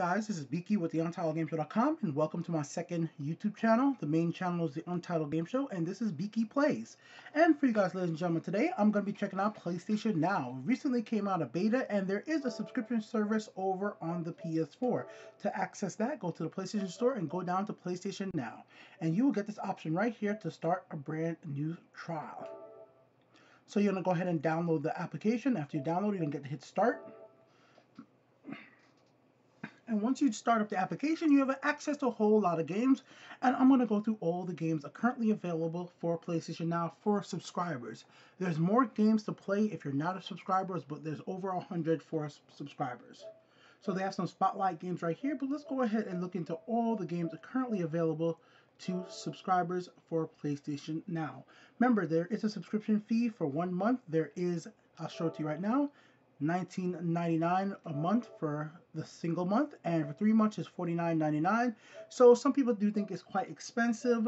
Guys, this is Biki with the UntitledGameShow.com, and welcome to my second YouTube channel. The main channel is the Untitled Game Show, and this is Biki Plays. And for you guys, ladies and gentlemen, today I'm going to be checking out PlayStation Now. It recently came out a beta, and there is a subscription service over on the PS4. To access that, go to the PlayStation Store and go down to PlayStation Now. And you will get this option right here to start a brand new trial. So you're going to go ahead and download the application. After you download it, you're going to get to hit start. And once you start up the application, you have access to a whole lot of games. And I'm going to go through all the games that are currently available for PlayStation Now for subscribers. There's more games to play if you're not a subscriber, but there's over 100 for subscribers. So they have some spotlight games right here, but let's go ahead and look into all the games that are currently available to subscribers for PlayStation Now. Remember, there is a subscription fee for 1 month. There is, I'll show it to you right now, $19.99 a month for the single month, and for 3 months is $49.99. So some people do think it's quite expensive.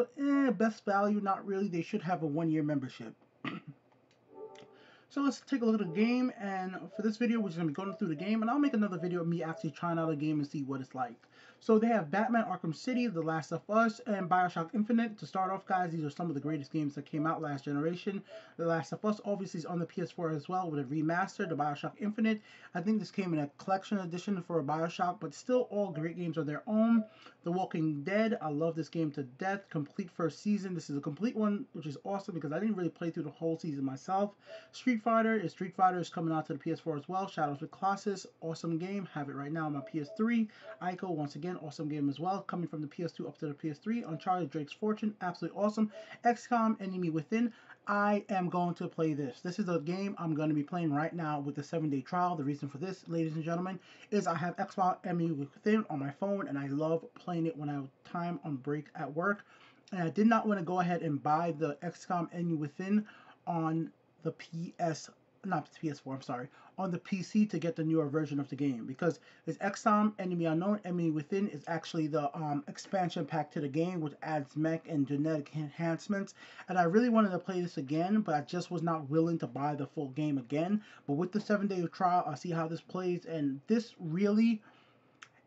Best value, not really. They should have a 1-year membership. So let's take a look at the game, and for this video we're just going to be going through the game, and I'll make another video of me actually trying out a game and see what it's like. So they have Batman Arkham City, The Last of Us, and Bioshock Infinite. To start off, guys, these are some of the greatest games that came out last generation. The Last of Us obviously is on the PS4 as well with a remaster. The Bioshock Infinite, I think this came in a collection edition for a Bioshock, but still all great games on their own. The Walking Dead, I love this game to death. Complete first season. This is a complete one, which is awesome because I didn't really play through the whole season myself. Street Fighter is coming out to the PS4 as well. Shadows with Colossus, awesome game. Have it right now on my PS3. Ico, once again, awesome game as well. Coming from the PS2 up to the PS3. Uncharted, Drake's Fortune, absolutely awesome. XCOM, Enemy Within. I am going to play this. This is a game I'm going to be playing right now with the 7-day trial. The reason for this, ladies and gentlemen, is I have XCOM Enemy Within on my phone, and I love playing it when I have time on break at work. And I did not want to go ahead and buy the XCOM Enemy Within on the on the PC to get the newer version of the game, because it's XCOM Enemy Unknown. Enemy Within is actually the expansion pack to the game, which adds mech and genetic enhancements, and I really wanted to play this again, but I just was not willing to buy the full game again. But with the 7-day trial, I'll see how this plays, and this really,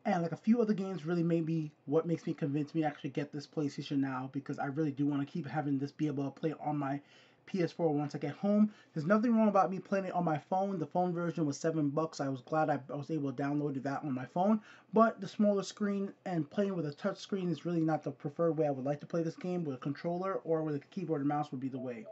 and like a few other games, really made me, what makes me convince me to actually get this PlayStation Now, because I really do want to keep having this be able to play on my PS4 once I get home. There's nothing wrong about me playing it on my phone. The phone version was $7. I was glad I was able to download that on my phone. But the smaller screen and playing with a touch screen is really not the preferred way I would like to play this game. With a controller or with a keyboard and mouse would be the way.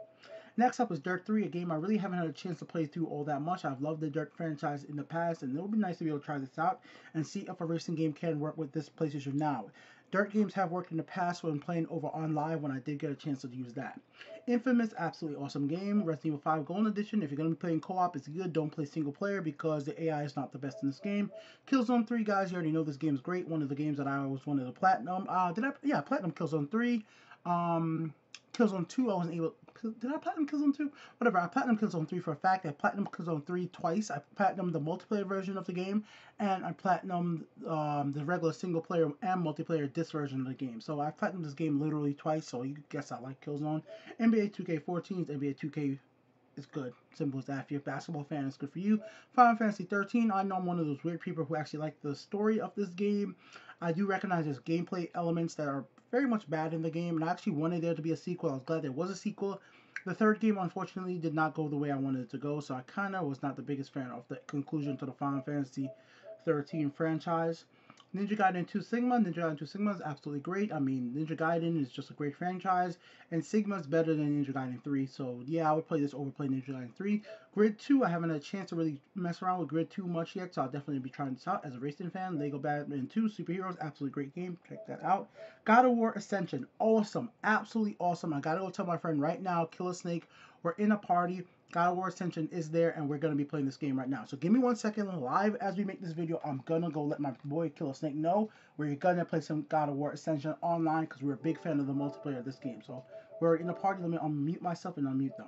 Next up is Dirt 3, a game I really haven't had a chance to play through all that much. I've loved the Dirt franchise in the past, and it would be nice to be able to try this out and see if a racing game can work with this PlayStation Now. Dirt games have worked in the past when playing over on live when I did get a chance to use that. Infamous, absolutely awesome game. Resident Evil 5 Golden Edition, if you're going to be playing co-op, it's good. Don't play single player because the AI is not the best in this game. Killzone 3, guys, you already know this game is great. One of the games that I always wanted to platinum. Platinum Killzone 3. Killzone 2, I wasn't able... Did I platinum Killzone 2? Whatever, I platinum Killzone 3 for a fact. I platinum Killzone 3 twice. I platinum the multiplayer version of the game, and I platinum the regular single player and multiplayer disc version of the game. So I platinum this game literally twice, so you guess I like Killzone. NBA 2K14's NBA 2K is good. Simple as that. If you're a basketball fan, it's good for you. Final Fantasy 13, I know I'm one of those weird people who actually like the story of this game. I do recognize there's gameplay elements that are very much bad in the game, and I actually wanted there to be a sequel. I was glad there was a sequel. The third game, unfortunately, did not go the way I wanted it to go, so I kind of was not the biggest fan of the conclusion to the Final Fantasy 13 franchise. Ninja Gaiden 2 Sigma. Ninja Gaiden 2 Sigma is absolutely great. I mean, Ninja Gaiden is just a great franchise, and Sigma is better than Ninja Gaiden 3, so yeah, I would play this over play Ninja Gaiden 3. Grid 2, I haven't had a chance to really mess around with Grid 2 much yet, so I'll definitely be trying this out as a racing fan. Lego Batman 2 Superheroes, absolutely great game. Check that out. God of War Ascension, awesome, absolutely awesome. I gotta go tell my friend right now, Killer Snake, we're in a party. God of War Ascension is there, and we're going to be playing this game right now. So give me 1 second. Live as we make this video, I'm going to go let my boy Killer Snake know we're going to play some God of War Ascension online, because we're a big fan of the multiplayer of this game. So we're in a party. Let me unmute myself and unmute them.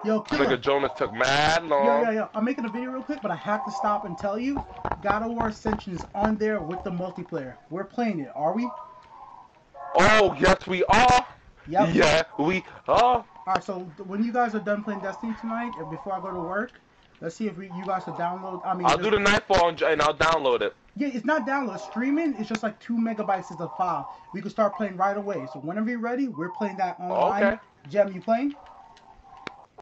Yo, Killer. Nigga Jonas took mad long. Yo. I'm making a video real quick, but I have to stop and tell you, God of War Ascension is on there with the multiplayer. We're playing it, are we? Oh, yes, we are. Yep. Yeah, we are. Alright, so when you guys are done playing Destiny tonight, or before I go to work, Let's see if you guys can download. I mean, I'll do the Nightfall and I'll download it. Yeah, it's not download. Streaming is just like 2 MB is a file. We can start playing right away. So whenever you're ready, we're playing that online. Okay. Jem, you playing?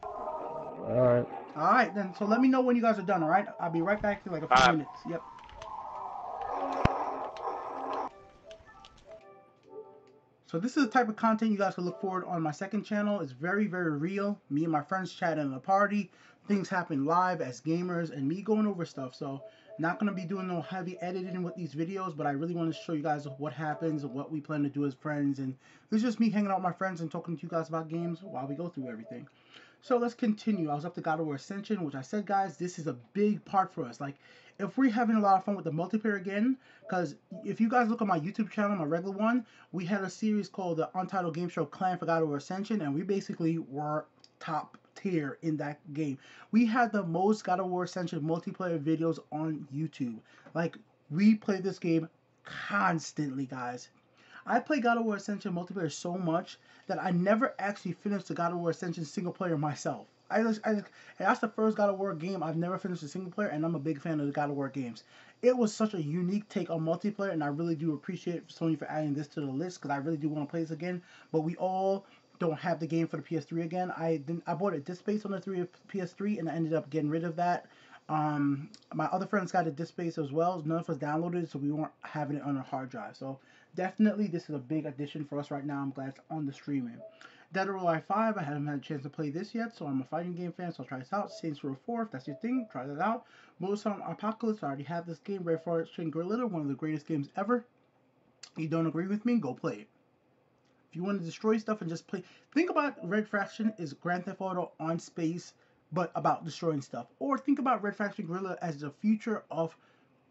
Alright. Alright, then. So let me know when you guys are done, alright? I'll be right back in like a few minutes. Yep. So this is the type of content you guys can look forward on my second channel. It's very, very real. Me and my friends chatting in a party. Things happen live as gamers and me going over stuff. So not going to be doing no heavy editing with these videos, but I really want to show you guys what happens and what we plan to do as friends. And it's just me hanging out with my friends and talking to you guys about games while we go through everything. So let's continue. I was up to God of War Ascension, which I said, guys, this is a big part for us. Like, if we're having a lot of fun with the multiplayer again, because if you guys look at my YouTube channel, my regular one, we had a series called the Untitled Game Show Clank for God of War Ascension, and we basically were top tier in that game. We had the most God of War Ascension multiplayer videos on YouTube. Like, we played this game constantly, guys. I play God of War Ascension multiplayer so much that I never actually finished the God of War Ascension single player myself. That's the first God of War game I've never finished a single player, and I'm a big fan of the God of War games. It was such a unique take on multiplayer, and I really do appreciate Sony for adding this to the list, because I really do want to play this again. But we all don't have the game for the PS3 again. I bought a disc space on the PS3, and I ended up getting rid of that. My other friends got a disc space as well. None of us downloaded it, so we weren't having it on a hard drive. So definitely this is a big addition for us right now. I'm glad it's on the streaming. Dead or Alive 5, I haven't had a chance to play this yet, so I'm a fighting game fan, so I'll try this out. Saints Row 4, if that's your thing, try that out. MotorStorm Apocalypse, I already have this game. Ready for it, Guerilla, one of the greatest games ever. If you don't agree with me, go play it. If you want to destroy stuff and just play, think about Red Faction is Grand Theft Auto on space, but about destroying stuff. Or think about Red Faction Guerrilla as the future of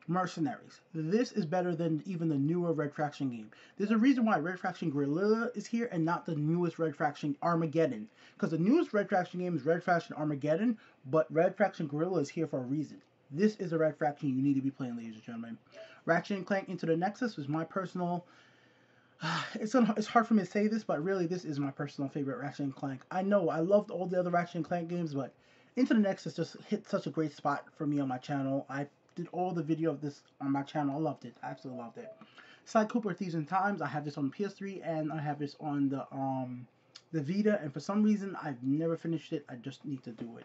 Mercenaries. This is better than even the newer Red Faction game. There's a reason why Red Faction Guerrilla is here and not the newest Red Faction Armageddon. Because the newest Red Faction game is Red Faction Armageddon, but Red Faction Guerrilla is here for a reason. This is a Red Faction you need to be playing, ladies and gentlemen. Ratchet and Clank Into the Nexus was my personal... It's hard for me to say this, but really this is my personal favorite Ratchet and Clank. I know I loved all the other Ratchet and Clank games, but Into the Nexus just hit such a great spot for me on my channel. I did all the video of this on my channel. I loved it. I absolutely loved it. Sly Cooper Thieves and Times. I have this on PS3 and I have this on the Vita, and for some reason I've never finished it. I just need to do it.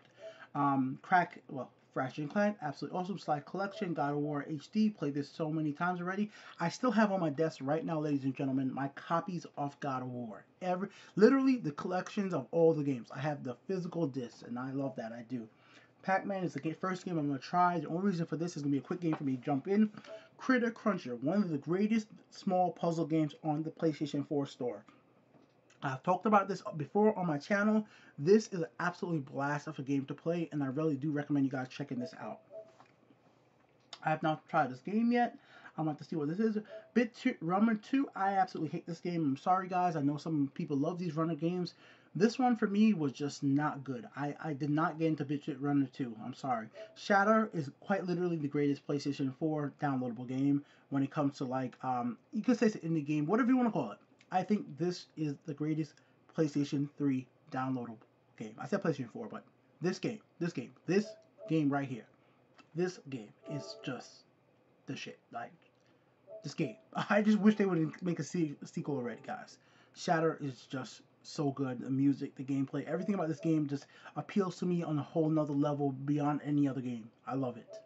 Ratchet and Clank, absolutely awesome. Sly Collection, God of War HD, played this so many times already. I still have on my desk right now, ladies and gentlemen, my copies of God of War. Literally the collections of all the games. I have the physical discs, and I love that. I do. PAC-MAN is the first game I'm going to try. The only reason for this is going to be a quick game for me to jump in. Critter Cruncher, one of the greatest small puzzle games on the PlayStation 4 store. I've talked about this before on my channel. This is an absolutely blast of a game to play, and I really do recommend you guys checking this out. I have not tried this game yet. I'm about to see what this is. BIT.TRIP Runner 2. I absolutely hate this game. I'm sorry, guys. I know some people love these runner games. This one for me was just not good. I did not get into BIT.TRIP Runner 2. I'm sorry. Shatter is quite literally the greatest PlayStation 4 downloadable game when it comes to, like, you could say it's an indie game, whatever you want to call it. I think this is the greatest PlayStation 3 downloadable game. I said PlayStation 4, but this game right here, this game is just the shit. Like, this game. I just wish they would make a sequel already, guys. Shatter is just so good. The music, the gameplay, everything about this game just appeals to me on a whole nother level beyond any other game. I love it.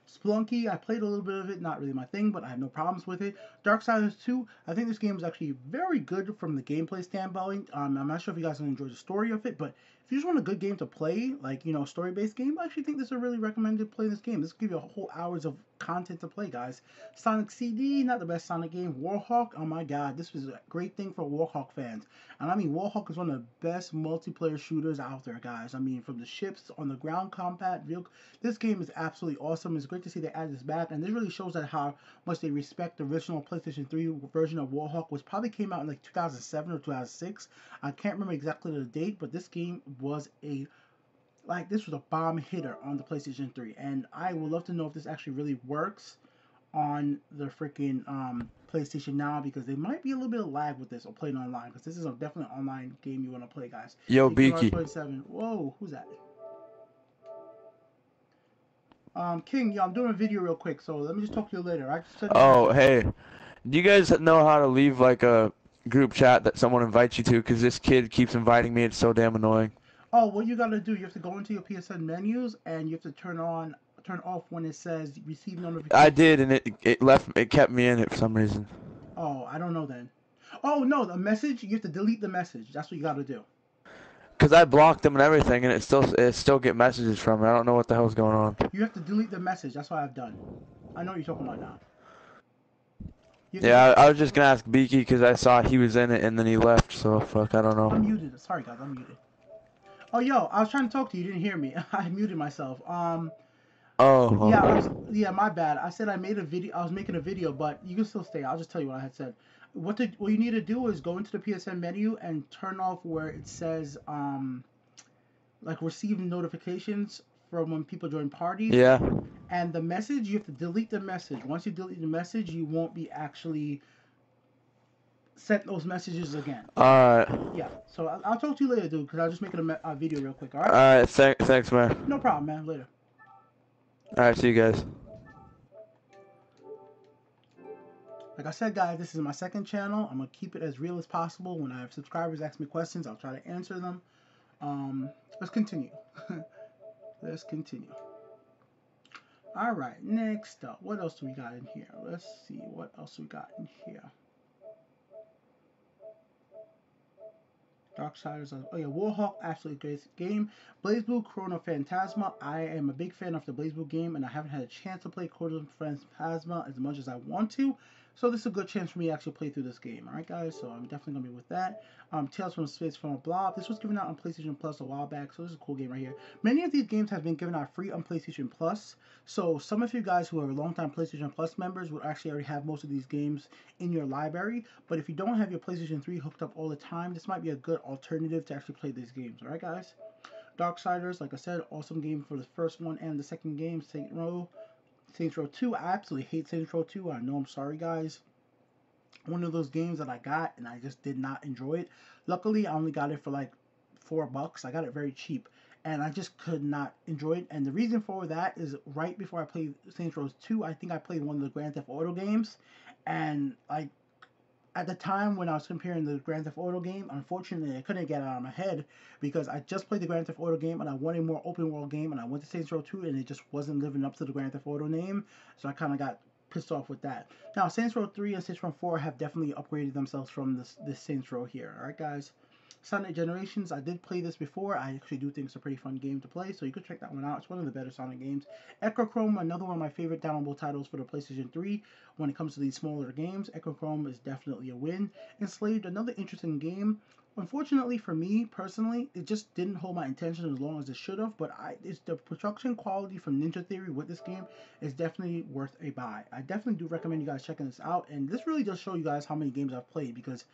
Spelunky, I played a little bit of it, not really my thing, but I have no problems with it. Darksiders II, I think this game is actually very good from the gameplay standpoint. I'm not sure if you guys will enjoy the story of it, but if you just want a good game to play, like, you know, story-based game, I actually think this is a really recommended play this game. This will give you a whole hours of content to play, guys. Sonic CD, not the best Sonic game. Warhawk, oh my god, this was a great thing for Warhawk fans. And I mean, Warhawk is one of the best multiplayer shooters out there, guys. I mean, from the ships, on the ground combat, this game is absolutely awesome. It's great to see they added this back, and this really shows that how much they respect the original PlayStation 3 version of Warhawk, which probably came out in like 2007 or 2006. I can't remember exactly the date, but this game was this was a bomb hitter on the PlayStation 3, and I would love to know if this actually really works on the freaking PlayStation Now, because there might be a little bit of lag with this or playing online, because this is definitely an online game you want to play, guys. Yo, Biki. Whoa, who's that? King, yeah, I'm doing a video real quick, so let me just talk to you later. I just send you a Oh, message. hey. Do you guys know how to leave like a group chat that someone invites you to? Because this kid keeps inviting me. It's so damn annoying. Oh, what you gotta do, you have to go into your PSN menus and you have to turn off when it says receive I notification. did, and it kept me in it for some reason. Oh, I don't know then. Oh no, the message, you have to delete the message. That's what you gotta do. Because I blocked them and everything, and it still get messages from it. I don't know what the hell's going on. You have to delete the message. That's what I've done. I know what you're talking about now. You have to Yeah, go. I was just gonna ask Biki because I saw he was in it and then he left. So fuck, I don't I'm know. muted. Sorry guys, I'm muted. Oh yo, I was trying to talk to you. You didn't hear me. I muted myself. Oh, Yeah, well. yeah, my bad. I said I made a video. I was making a video, but you can still stay. I'll just tell you what I had said. What you need to do is go into the PSN menu and turn off where it says like receiving notifications from when people join parties, Yeah. and the message, you have to delete the message. Once you delete the message, you won't be actually sent those messages again. Alright. Yeah. So I'll talk to you later, dude, because I was just making a video real quick. All right. Alright, thanks, man. No problem, man. Later. Alright, see you guys. Like I said, guys, this is my second channel. I'm gonna keep it as real as possible. When I have subscribers ask me questions, I'll try to answer them. Let's continue. Let's continue. All right, next up, what else do we got in here? Let's see what else we got in here. Darksiders. Oh yeah, Warhawk, absolutely great game. BlazBlue, Chrono, Phantasma. I am a big fan of the BlazBlue game, and I haven't had a chance to play Chrono Phantasma as much as I want to. So this is a good chance for me to actually play through this game. Alright guys, so I'm definitely going to be with that. Tales from Space from a Blob. This was given out on PlayStation Plus a while back, so this is a cool game right here. Many of these games have been given out free on PlayStation Plus, so some of you guys who are longtime PlayStation Plus members would actually already have most of these games in your library. But if you don't have your PlayStation 3 hooked up all the time, this might be a good alternative to actually play these games. Alright guys? Darksiders, like I said, awesome game for the first one and the second game. Saints Row 2, I absolutely hate Saints Row 2. I know, I'm sorry guys. One of those games that I got and I just did not enjoy it. Luckily, I only got it for like $4. I got it very cheap, and I just could not enjoy it. And the reason for that is right before I played Saints Row 2, I think I played one of the Grand Theft Auto games, and like at the time when I was comparing the Grand Theft Auto game, unfortunately I couldn't get it out of my head because I just played the Grand Theft Auto game and I wanted a more open world game, and I went to Saints Row 2 and it just wasn't living up to the Grand Theft Auto name, so I kind of got pissed off with that. Now Saints Row 3 and Saints Row 4 have definitely upgraded themselves from this Saints Row here. Alright guys. Sonic Generations, I did play this before. I actually do think it's a pretty fun game to play, so you could check that one out. It's one of the better Sonic games. Echochrome, another one of my favorite downloadable titles for the PlayStation 3 when it comes to these smaller games. Echochrome is definitely a win. Enslaved, another interesting game. Unfortunately for me, personally, it just didn't hold my attention as long as it should have, but it's the production quality from Ninja Theory with this game is definitely worth a buy. I definitely do recommend you guys checking this out, and this really does show you guys how many games I've played, because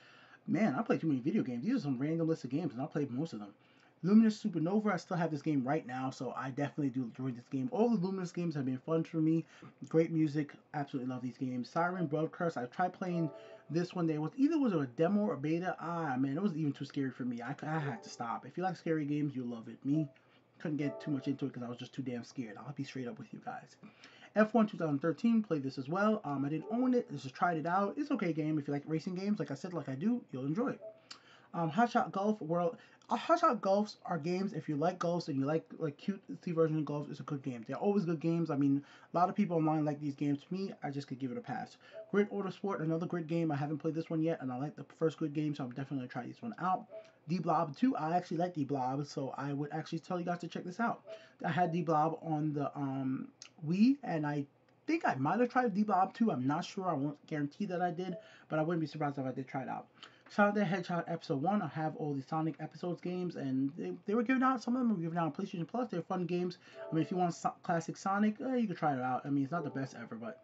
man, I play too many video games. These are some random list of games, and I played most of them. Luminous Supernova, I still have this game right now, so I definitely do enjoy this game. All the Luminous games have been fun for me. Great music, absolutely love these games. Siren, Blood Curse, I tried playing this one day. Either was a demo or beta. Man, it was even too scary for me. I had to stop. If you like scary games, you'll love it. Me, couldn't get too much into it because I was just too damn scared. I'll be straight up with you guys. F1 2013, played this as well. I didn't own it, just tried it out. It's okay game. If you like racing games, like I said, like I do, you'll enjoy it. Hotshot Golf World. Hotshot Golfs are games. If you like golfs and you like cutesy version of golf, it's a good game. They're always good games. I mean, a lot of people online like these games. To me, I just could give it a pass. Grid Autosport, another Grid game. I haven't played this one yet, and I like the first Grid game, so I'm definitely gonna try this one out. D-Blob 2, I actually like D-Blob, so I would actually tell you guys to check this out. I had D-Blob on the Wii, and I think I might have tried D-Blob 2. I'm not sure. I won't guarantee that I did, but I wouldn't be surprised if I did try it out. Sonic the Hedgehog Episode 1, I have all the Sonic Episodes games, and they were given out, some of them were given out on PlayStation Plus. They're fun games. I mean, if you want classic Sonic, you can try it out. I mean, it's not the best ever, but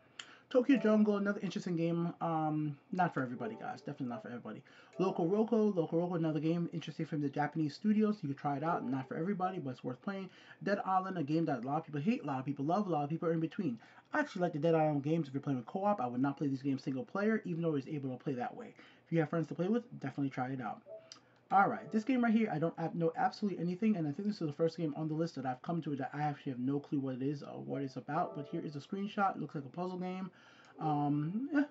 Tokyo Jungle, another interesting game. Not for everybody, guys. Definitely not for everybody. Loco Roco, another game interesting from the Japanese studios. You can try it out. Not for everybody, but it's worth playing. Dead Island, a game that a lot of people hate, a lot of people love, a lot of people are in between. I actually like the Dead Island games if you're playing with co-op. I would not play these games single player, even though it's able to play that way. If you have friends to play with, definitely try it out. Alright, this game right here, I don't know absolutely anything, and I think this is the first game on the list that I've come to that I actually have no clue what it is or what it's about, but here is a screenshot. It looks like a puzzle game. Yeah,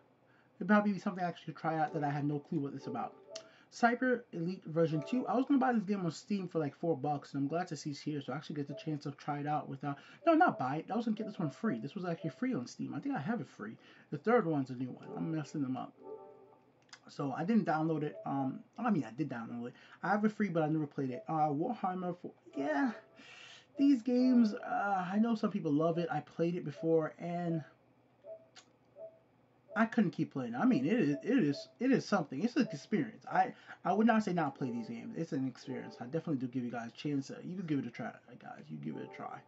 it'd probably be something I actually try out that I have no clue what it's about. Cyber Elite version 2. I was going to buy this game on Steam for like $4, and I'm glad to see it's here, so I actually get the chance to try it out without... No, not buy it. I was going to get this one free. This was actually free on Steam. I think I have it free. The third one's a new one. I'm messing them up. So I didn't download it. I mean, I did download it. I have it free, but I never played it. Warhammer 4. Yeah, these games, I know some people love it. I played it before, and I couldn't keep playing. I mean, it is something. It's an experience. I would not say not play these games. It's an experience. I definitely do give you guys a chance. You can give it a try, guys. You give it a try.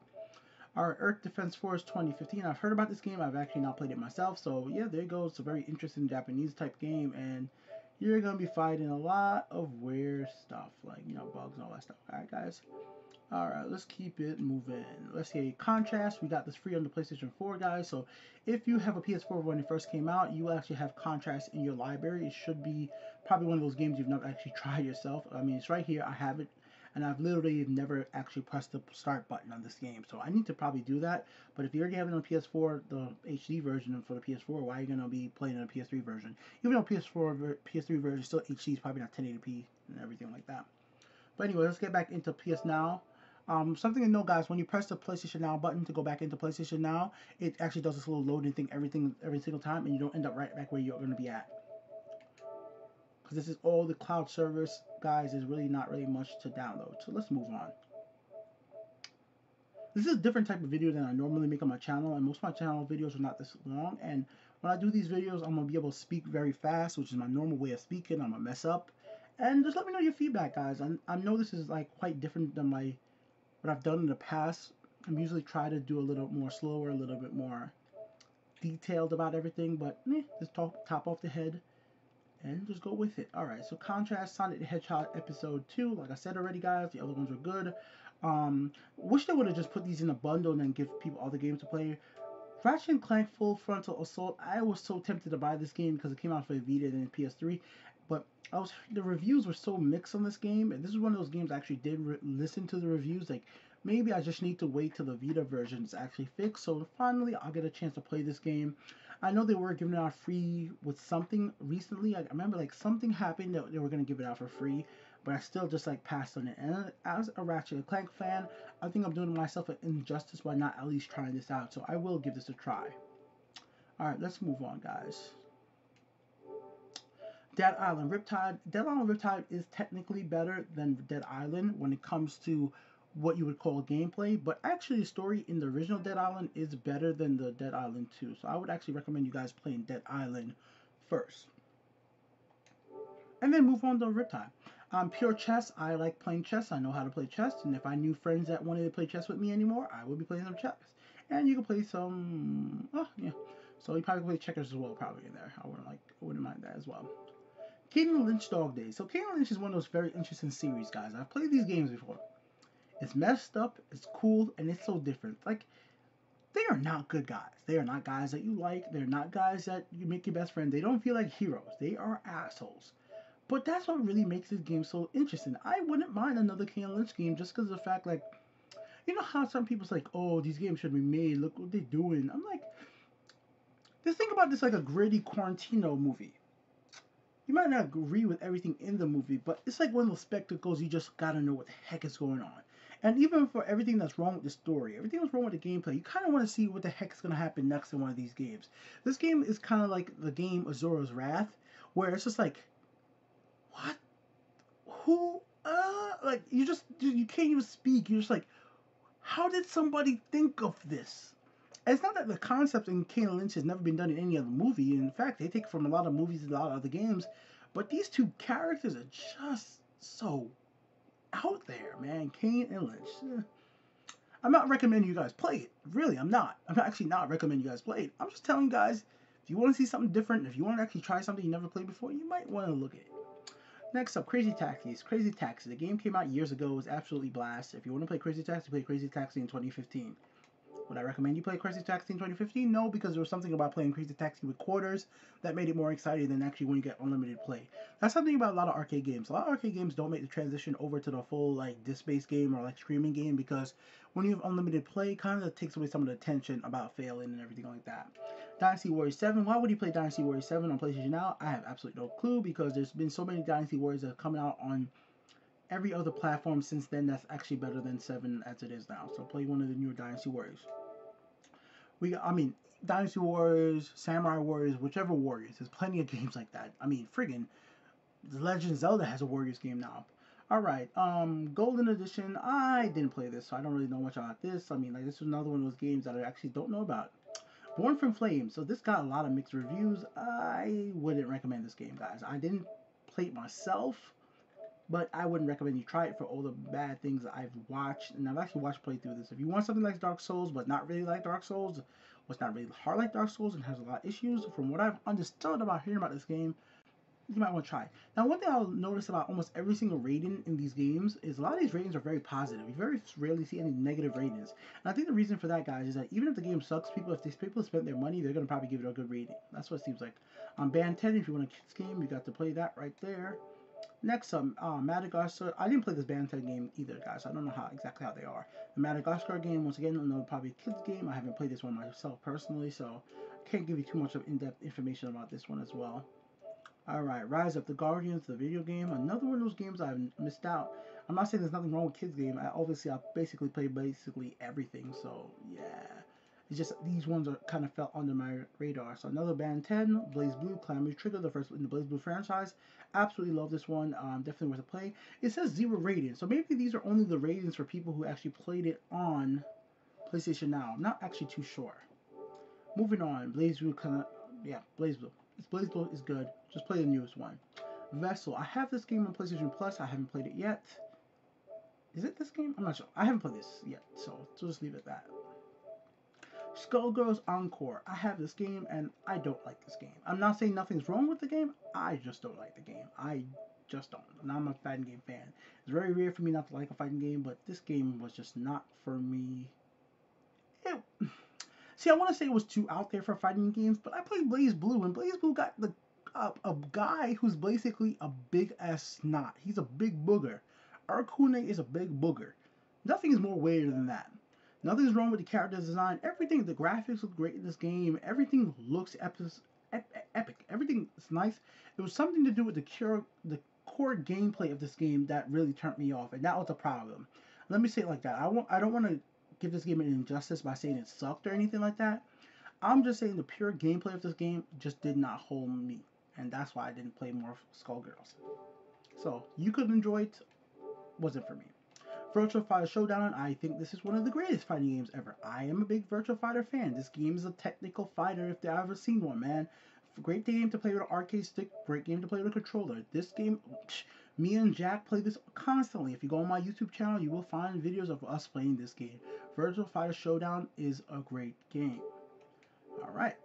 Our Earth Defense Force 2015. I've heard about this game. I've actually not played it myself. So yeah, there you go. It's a very interesting Japanese type game, and you're gonna be fighting a lot of weird stuff, like bugs and all that stuff. All right, guys. Alright, let's keep it moving. Let's see, Contrast. We got this free on the PlayStation 4, guys. So if you have a PS4 when it first came out, you actually have Contrast in your library. It should be probably one of those games you've never actually tried yourself. I mean, it's right here. I have it, and I've literally never actually pressed the start button on this game. So I need to probably do that. But if you already have it on PS4, the HD version for the PS4, why are you going to be playing on the PS3 version? Even though PS3 version still HD is probably not 1080p and everything like that. But anyway, let's get back into PS Now. Something to know, guys, when you press the PlayStation Now button to go back into PlayStation Now, it actually does this little loading thing every single time, and you don't end up right back where you're going to be at. Because this is all the cloud service, guys, is really not really much to download. So let's move on. This is a different type of video than I normally make on my channel, and most of my channel videos are not this long, and when I do these videos, I'm going to be able to speak very fast, which is my normal way of speaking. I'm going to mess up. And just let me know your feedback, guys. I know this is like quite different than what I've done in the past. I'm usually try to do a little more slower, a little bit more detailed about everything, but just top off the head and just go with it. Alright, so Contrast, Sonic the Hedgehog Episode 2. Like I said already, guys, the other ones were good. Wish they would have just put these in a bundle and then give people all the games to play. Ratchet and Clank Full Frontal Assault. I was so tempted to buy this game because it came out for Vita and PS3, but the reviews were so mixed on this game, and this is one of those games I actually did listen to the reviews. Like, maybe I just need to wait till the Vita version is actually fixed, so finally I'll get a chance to play this game. I know they were giving it out free with something recently. I remember like something happened that they were going to give it out for free, but I still just like passed on it. And as a Ratchet and Clank fan, I think I'm doing myself an injustice by not at least trying this out, so I will give this a try. Alright, let's move on, guys. Dead Island Riptide. Dead Island Riptide is technically better than Dead Island when it comes to what you would call gameplay, but actually the story in the original Dead Island is better than the Dead Island 2. So I would actually recommend you guys playing Dead Island first. And then move on to Riptide. Pure chess. I like playing chess. I know how to play chess, and if I knew friends that wanted to play chess with me anymore, I would be playing some chess. And you can play some, yeah. So you probably play checkers as well, probably in there. I wouldn't mind that as well. Gaiden Lynch Dog Days. So Gaiden Lynch is one of those very interesting series, guys. I've played these games before. It's messed up, it's cool, and it's so different. Like, they are not good guys. They are not guys that you like. They're not guys that you make your best friend. They don't feel like heroes. They are assholes. But that's what really makes this game so interesting. I wouldn't mind another Gaiden Lynch game just because of the fact, like, you know how some people's like, oh, these games should be made. Look what they're doing. I'm like, just think about this like a gritty Quarantino movie. You might not agree with everything in the movie, but it's like one of those spectacles you just gotta know what the heck is going on. And even for everything that's wrong with the story, everything that's wrong with the gameplay, you kind of want to see what the heck is going to happen next in one of these games. This game is kind of like the game Azura's Wrath, where it's just like, what? Who? Like, you can't even speak. You're just like, how did somebody think of this? And it's not that the concept in Gaiden Lynch has never been done in any other movie. In fact, they take it from a lot of movies and a lot of other games. But these two characters are just so out there, man. Gaiden and Lynch. I'm not recommending you guys play it. Really, I'm not. I'm actually not recommending you guys play it. I'm just telling you guys, if you want to see something different, if you want to actually try something you never played before, you might want to look at it. Next up, Crazy Taxis. Crazy Taxi. The game came out years ago. It was absolutely blast. If you want to play Crazy Taxi, play Crazy Taxi in 2015. Would I recommend you play Crazy Taxi in 2015? No, because there was something about playing Crazy Taxi with quarters that made it more exciting than actually when you get unlimited play. That's something about a lot of arcade games. A lot of arcade games don't make the transition over to the full like disc-based game or like streaming game because when you have unlimited play, it kind of takes away some of the tension about failing and everything like that. Dynasty Warriors 7. Why would you play Dynasty Warriors 7 on PlayStation Now? I have absolutely no clue because there's been so many Dynasty Warriors that have come out on every other platform since then that's actually better than 7 as it is now. So play one of the newer Dynasty Warriors. Dynasty Warriors, Samurai Warriors, whichever Warriors. There's plenty of games like that. I mean, friggin' The Legend of Zelda has a Warriors game now. Alright, Golden Edition. I didn't play this, so I don't really know much about this. I mean, like, this is another one of those games that I actually don't know about. Born from Flames. So this got a lot of mixed reviews. I wouldn't recommend this game, guys. I didn't play it myself, but I wouldn't recommend you try it for all the bad things that I've watched. And I've actually watched playthrough this. If you want something like Dark Souls, but not really like Dark Souls, or it's not really hard like Dark Souls and has a lot of issues, from what I've understood about hearing about this game, you might want to try. Now, one thing I'll notice about almost every single rating in these games is a lot of these ratings are very positive. You very rarely see any negative ratings. And I think the reason for that, guys, is that even if the game sucks, if these people spend their money, they're going to probably give it a good rating. That's what it seems like. On Band 10, if you want a kids game, you got to play that right there. Next up, Madagascar. I didn't play this Band 10 game either, guys. I don't know exactly how they are. The Madagascar game, once again, another probably a kids game. I haven't played this one myself personally, so I can't give you too much of in-depth information about this one as well. Alright, Rise of the Guardians, the video game. Another one of those games I've missed out. I'm not saying there's nothing wrong with kids game. I basically play everything. So yeah, it's just these ones are kind of fell under my radar. So another Band 10, BlazBlue, Calamity Trigger, the first in the BlazBlue franchise. Absolutely love this one. Definitely worth a play. It says 0 ratings, so maybe these are only the ratings for people who actually played it on PlayStation Now. I'm not actually too sure. Moving on, BlazBlue BlazBlue. BlazBlue is good. Just play the newest one. Vessel. I have this game on PlayStation Plus. I haven't played it yet. Is it this game? I'm not sure. I haven't played this yet, so just leave it at that. Skullgirls Encore. I have this game, and I don't like this game. I'm not saying nothing's wrong with the game. I just don't like the game. I just don't. And I'm a fighting game fan. It's very rare for me not to like a fighting game, but this game was just not for me. See, I want to say it was too out there for fighting games, but I played BlazBlue, and BlazBlue got a guy who's basically a big-ass snot. He's a big booger. Arcune is a big booger. Nothing is more weird than that. Nothing's wrong with the character design. Everything, the graphics look great in this game. Everything looks epic. Everything is nice. It was something to do with the core gameplay of this game that really turned me off, and that was the problem. Let me say it like that. I don't want to give this game an injustice by saying it sucked or anything like that. I'm just saying the pure gameplay of this game just did not hold me, and that's why I didn't play more Skullgirls. So you could enjoy it, wasn't for me. Virtua Fighter Showdown. I think this is one of the greatest fighting games ever. I am a big Virtua Fighter fan. This game is a technical fighter if I've ever seen one, man. Great game to play with an arcade stick. Great game to play with a controller. This game, me and Jack play this constantly. If you go on my YouTube channel, you will find videos of us playing this game. Virtua Fighter Showdown is a great game. Alright,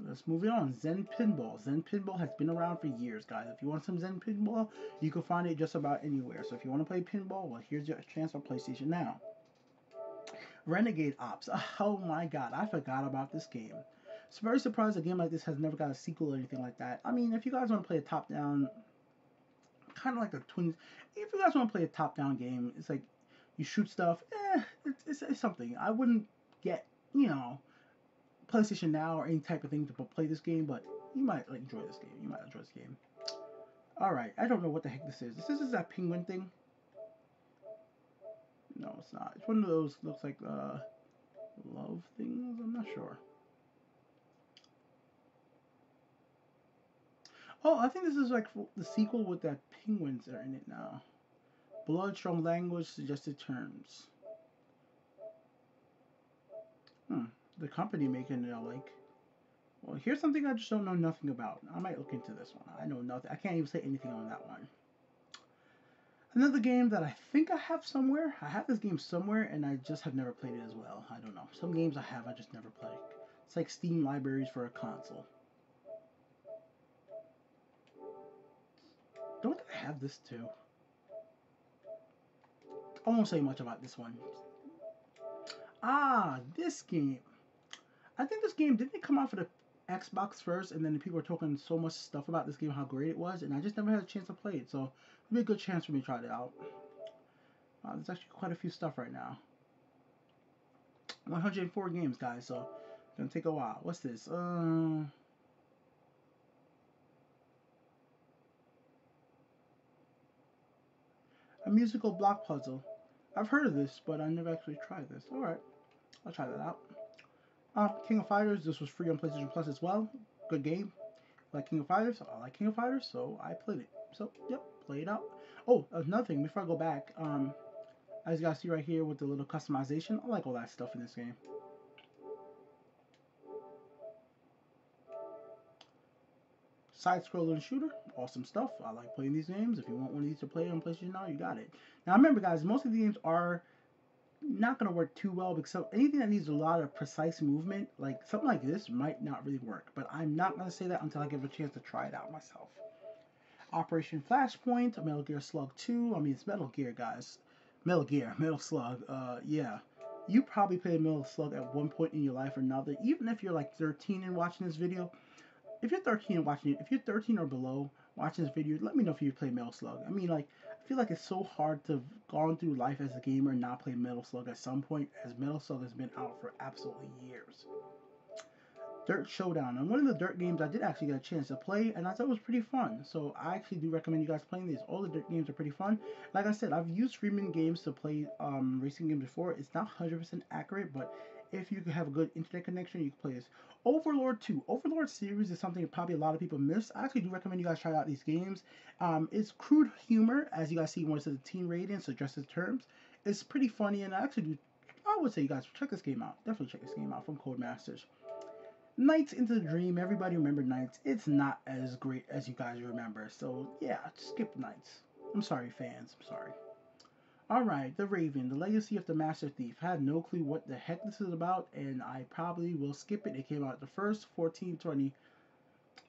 let's move on. Zen Pinball. Zen Pinball has been around for years, guys. If you want some Zen Pinball, you can find it just about anywhere. So if you want to play pinball, well, here's your chance on PlayStation Now. Renegade Ops. Oh my god, I forgot about this game. It's very surprised a game like this has never got a sequel or anything like that. I mean, if you guys want to play a top-down, kind of like the Twins, if you guys want to play a top-down game, it's like you shoot stuff, it's something. I wouldn't get, PlayStation Now or any type of thing to play this game, but you might enjoy this game. You might enjoy this game. Alright, I don't know what the heck this is. This is that penguin thing? No, it's not. It's one of those, looks like, love things? I'm not sure. Oh, I think this is like the sequel with that penguins are in it now. Bloodstone language suggested terms. The company making it, well, here's something I just don't know nothing about. I might look into this one. I know nothing. I can't even say anything on that one. Another game that I think I have somewhere. I have this game somewhere, and I just have never played it as well. I don't know. Some games I have, I just never play. It's like Steam libraries for a console. Don't I have this too? I won't say much about this one. Ah, this game. I think this game, didn't it come out for the Xbox first, and then the people were talking so much stuff about this game, how great it was, and I just never had a chance to play it, so it'll be a good chance for me to try it out. There's actually quite a few stuff right now. 104 games, guys, so it's gonna take a while. What's this? A musical block puzzle. I've heard of this, but I never actually tried this. Alright, I'll try that out. King of Fighters, this was free on PlayStation Plus as well. Good game. Like King of Fighters, I like King of Fighters, so I played it. So, yep, play it out. Oh, another thing, before I go back, as you guys see right here with the little customization, I like all that stuff in this game. Side-scrolling shooter, awesome stuff. I like playing these games. If you want one of these to play on PlayStation now, you got it. Now remember, guys, most of the games are not going to work too well because anything that needs a lot of precise movement, like something like this, might not really work. But I'm not going to say that until I give a chance to try it out myself. Operation Flashpoint, Metal Gear Slug 2. I mean, it's Metal Gear, guys. Metal Slug. Yeah. You probably played Metal Slug at one point in your life or another. Even if you're like 13 and watching this video, if you're 13 and watching it, if you're 13 or below watching this video, let me know if you play Metal Slug. I mean, like, I feel like it's so hard to have gone through life as a gamer and not play Metal Slug at some point, as Metal Slug has been out for absolutely years. Dirt Showdown. And one of the Dirt games I did actually get a chance to play, and I thought it was pretty fun. So I actually do recommend you guys playing these. All the Dirt games are pretty fun. Like I said, I've used streaming games to play racing games before. It's not 100% accurate, but if you have a good internet connection, you can play this. Overlord 2. Overlord series is something that probably a lot of people miss. I actually do recommend you guys try out these games. It's crude humor, as you guys see when it says the teen rating, so just the terms. It's pretty funny, and I would say you guys check this game out. Definitely check this game out from Codemasters. Nights into the Dream. Everybody remember Nights. It's not as great as you guys remember. So, yeah, skip Nights. I'm sorry, fans. I'm sorry. Alright, The Raven, The Legacy of the Master Thief. I have no clue what the heck this is about, and I probably will skip it. It came out the 1st, 14/20.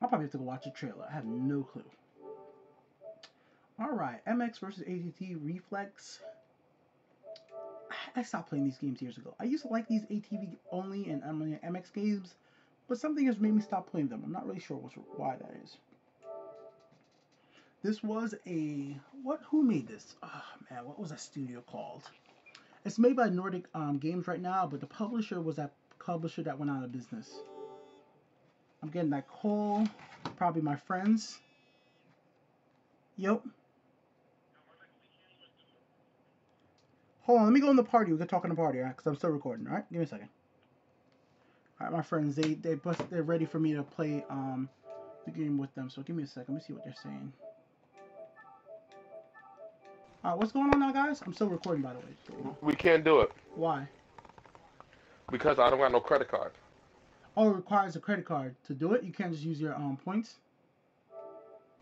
I'll probably have to go watch a trailer. I have no clue. Alright, MX vs. ATT Reflex. I stopped playing these games years ago. I used to like these ATV only and MX games, but something has made me stop playing them. I'm not really sure why that is. This was a... Who made this? Oh, man, what was that studio called? It's made by Nordic Games right now, but the publisher was that publisher that went out of business. I'm getting that call. Probably my friends. Yep. Hold on, let me go in the party. We can talk in the party, alright? Because I'm still recording, alright? Give me a second. Alright, my friends, they're ready for me to play the game with them. So give me a second. Let me see what they're saying. Alright, what's going on now, guys? I'm still recording, by the way. So. We can't do it. Why? Because I don't got no credit card. Oh, it requires a credit card to do it? You can't just use your points?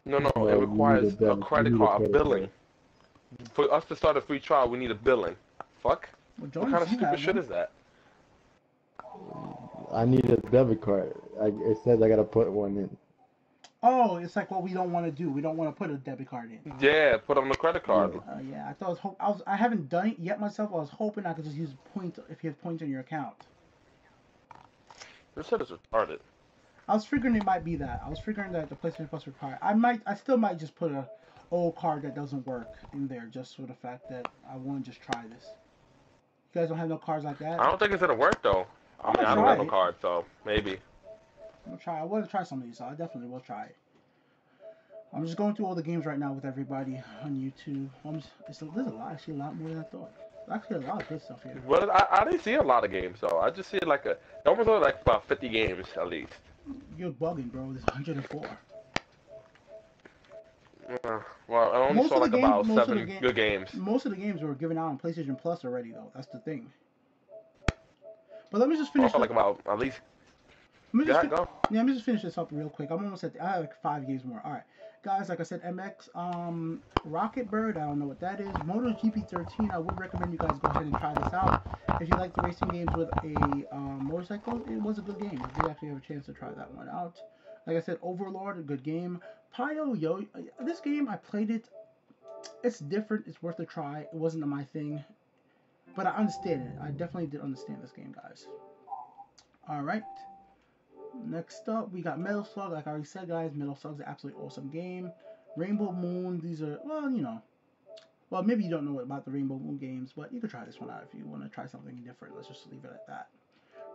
No, it requires a credit card, billing. For us to start a free trial, we need a billing. Fuck? What kind of stupid shit is that? I need a debit card. It says I gotta put one in. Oh, it's like what we don't want to do. We don't want to put a debit card in. Yeah, put on the credit card. Yeah, I thought I haven't done it yet myself. I was hoping I could just use points if you have points on your account. This shit is retarded. I was figuring it might be that. I was figuring that the PlayStation Plus required. I still might just put a old card that doesn't work in there just for the fact that I want to just try this. You guys don't have no cards like that? I don't think it's gonna work though. I mean, I don't have no card, so maybe. I'm gonna try. I want to try some of these, so I definitely will try it. I'm just going through all the games right now with everybody on YouTube. There's actually a lot more than I thought. There's actually a lot of good stuff here. Well, I didn't see a lot of games though. I just see like almost like about 50 games at least. You're bugging, bro. There's 104. Well, I only saw like about 7 good games. Most of the games were given out on PlayStation Plus already, though. That's the thing. But let me just finish. Like about at least. Go. Yeah, let me just finish this up real quick. I'm almost at. I have like 5 games more. All right, guys. Like I said, MX, Rocket Bird. I don't know what that is. MotoGP 13. I would recommend you guys go ahead and try this out. If you like the racing games with a motorcycle, it was a good game. You did actually have a chance to try that one out. Like I said, Overlord, a good game. Pio Yo, this game I played it. It's different. It's worth a try. It wasn't my thing. But I understand it. I definitely did understand this game, guys. Alright. Next up, we got Metal Slug. Like I already said, guys, Metal Slug is an absolutely awesome game. Rainbow Moon, these are, well, you know. Well, maybe you don't know about the Rainbow Moon games, but you could try this one out if you want to try something different. Let's just leave it at that.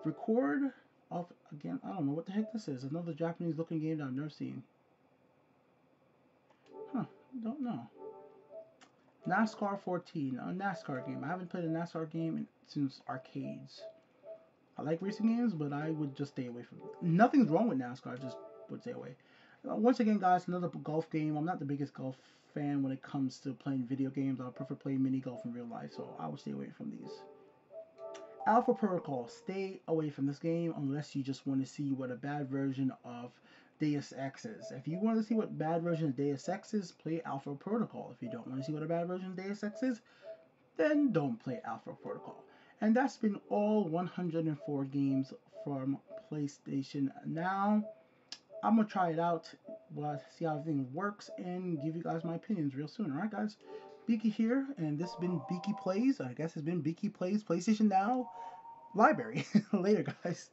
Record of, again, I don't know what the heck this is. Another Japanese looking game that I've never seen. Huh, don't know. NASCAR 14, a NASCAR game. I haven't played a NASCAR game since arcades. I like racing games, but I would just stay away from it. Nothing's wrong with NASCAR, I just would stay away. Once again, guys, another golf game. I'm not the biggest golf fan when it comes to playing video games. I prefer playing mini golf in real life, so I would stay away from these. Alpha Protocol. Stay away from this game unless you just want to see what a bad version of Deus Ex is. If you want to see what bad version of Deus Ex is, play Alpha Protocol. If you don't want to see what a bad version of Deus Ex is, then don't play Alpha Protocol. And that's been all 104 games from PlayStation Now. I'm going to try it out, see how everything works, and give you guys my opinions real soon. Alright, guys? Biki here, and this has been Biki Plays. I guess it's been Biki Plays PlayStation Now Library. Later, guys.